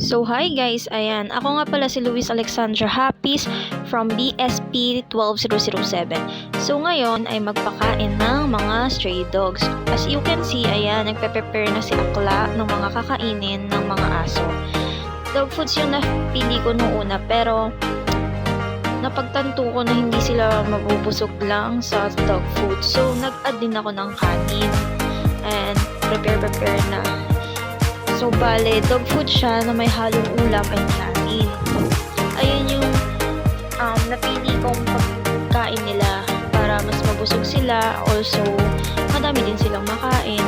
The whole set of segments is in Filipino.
So hi guys, ayan. Ako nga pala si Luis Alexandra Hapis from BSP 12007. So ngayon ay magpakain ng mga stray dogs. As you can see, ayan, nagpe-prepare na si Akla ng mga kakainin ng mga aso. Dog foods yung napili ko noong una, pero napagtanto ko na hindi sila mabubusog lang sa dog food. So nag-add din ako ng kanin and prepare na. So, bale, dog food siya na may halong ulam and kanin. Ayun yung napili kong pagkain nila para mas mabusog sila. Also, madami din silang makain.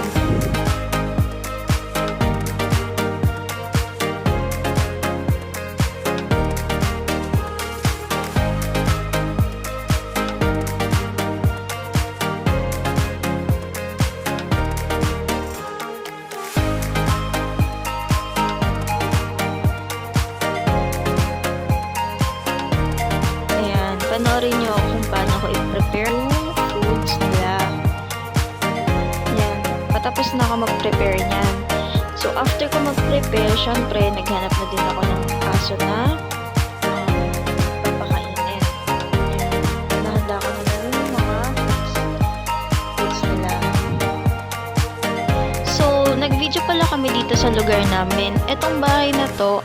Panoorin nyo kung paano ko i-prepare yung foods nila. Yan. Patapos na ako mag-prepare niyan. So, after ko mag-prepare, syempre, naghanap na din ako ng aso na papakainin. Yan. Nahanda ko na yung mga foods nila. So, nag-video pala kami dito sa lugar namin. Etong bahay na to,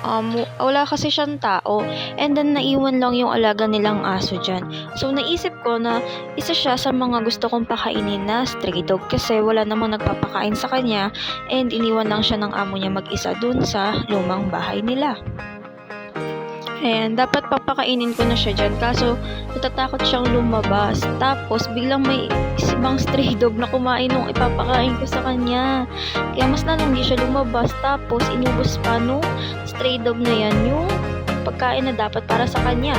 wala kasi siyang tao. And then, naiwan lang yung alaga nilang aso dyan. So, naisip ko na isa siya sa mga gusto kong pakainin na stray dog kasi wala namang nagpapakain sa kanya and iniwan lang siya ng amo niya mag-isa dun sa lumang bahay nila. Ayan, dapat papakainin ko na siya dyan kaso natatakot siyang lumabas. Tapos, biglang may ibang stray dog na kumain nung ipapakain ko sa kanya. Kaya mas nanunggi siya lumabas. Tapos, inubos pa nung stray dog na yan yung pagkain na dapat para sa kanya.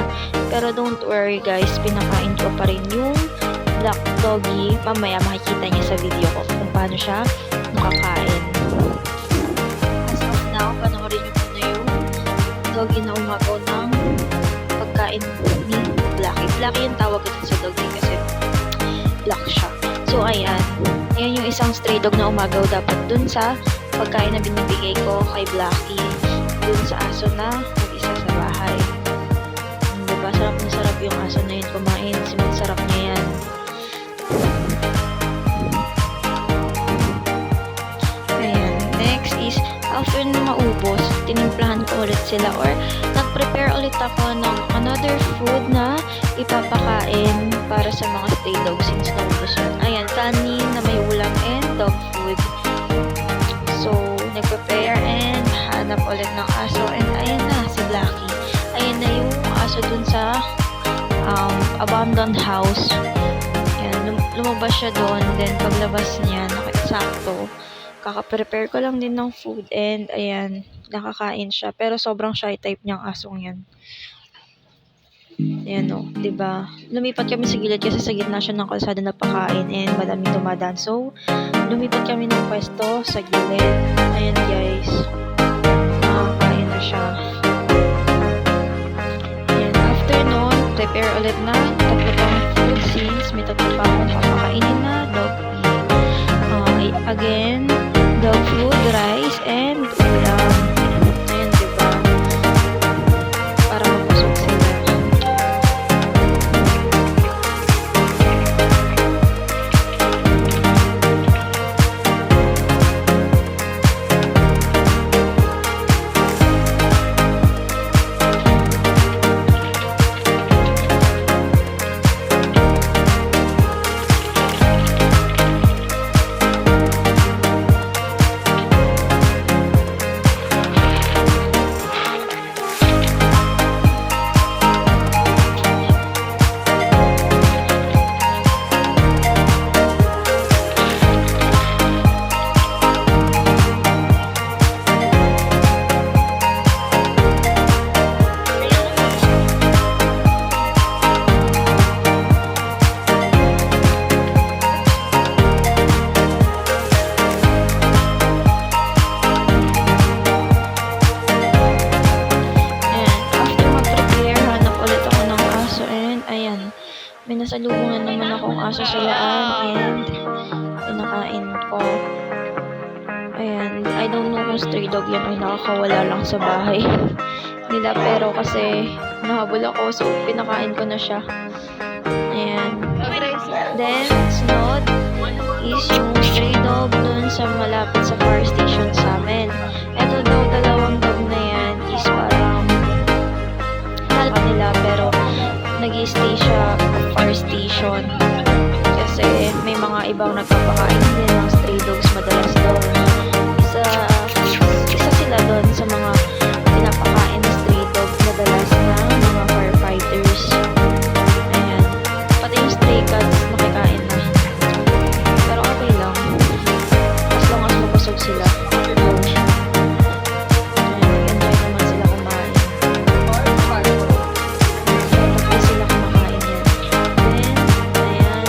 Pero don't worry guys, pinakain ko pa rin yung black doggy. Mamaya makikita niya sa video ko kung paano siya makakain. As of now, panoorin niyo muna yung doggy na umagaw ng pagkain ni Blacky. Blacky yung tawag ko sa doggy kasi black siya. So ayan, yan yung isang stray dog na umagaw dapat dun sa pagkain na binibigay ko kay Blacky. Dun sa aso na mag-isa sa bahay. Diba? Sarap na sarap yung aso na yun kumain. Sarap niya yan. Ayan. Next is, after na maubos, tinimplahan ko ulit sila or nag-prepare ulit ako ng another food na ipapakain para sa mga stray dogs since naubos yun. Ayan, kanin na may ulam and dog food. So, nag-prepare and hanap ulit ng aso and ayan na si Blacky. Ayan na yung aso dun sa abandoned house. Ayan, lumabas siya doon. Then paglabas niya, sakto, kaka-prepare ko lang din ng food and ayan, nakakain siya. Pero sobrang shy type niyang asong yan. Ayan o, diba? Lumipat kami sa gilid kasi sa gitna siya ng kalsada na pakain and madami dumadaan. So, lumipat kami ng pwesto sa gilid. Ayan guys. Nakakain na siya. Ayan, after nun, prepare ulit na tatlo pang food since may tatlo pa akong papakainin na dog food. Again, dog food, rice, and ulam. Ayan, diba? Para mabusog sila. May nasalubong na naman akong aso sa laan and pinakain ko. Ayan. I don't know kung stray dog yan o nakakawala lang sa bahay nila. Pero kasi nahabol ako, so pinakain ko na siya. Ayan. Then, sunod is yung stray dog dun sa malapit sa fire station sa amin. Ito daw, dalawang dog na yan is parang mahal nila, pero nag-i-stay siya fire station. Kasi may mga ibang nagpapakain din ng stray dogs madalas daw. Isa sila doon sa mga pinapakain na stray dog madalas na mga firefighters. Ayan. Pati yung stray cats makikain na. Pero okay lang. As long as mabusog sila. Ayan, nag-enjoy naman sila kumain. Tapos sila kumakain yan. Then, ayan.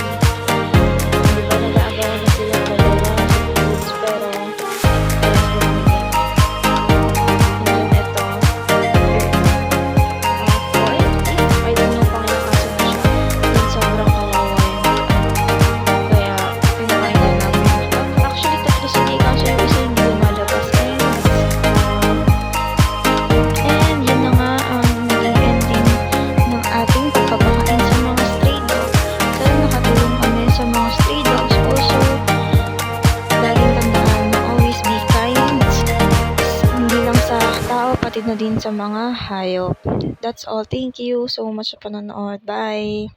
Di ba nag-aagayan na sila dalawa sa foods, pero and then ito, I don't know kung nakakaso na siya. Then sobrang kawawa yun. Kaya pinakain na namin. Actually, tatlo sila, kaso yung isa hindi lumalabas. And yun na nga ang naging ending ng ating pagpapakain sa mga stray dogs. Sana nakatulong kami sa mga stray dogs. Also, laging tandaan na always be kind. Hindi lang sa tao, pati na din sa mga hayop. That's all. Thank you so much sa panonood. Bye!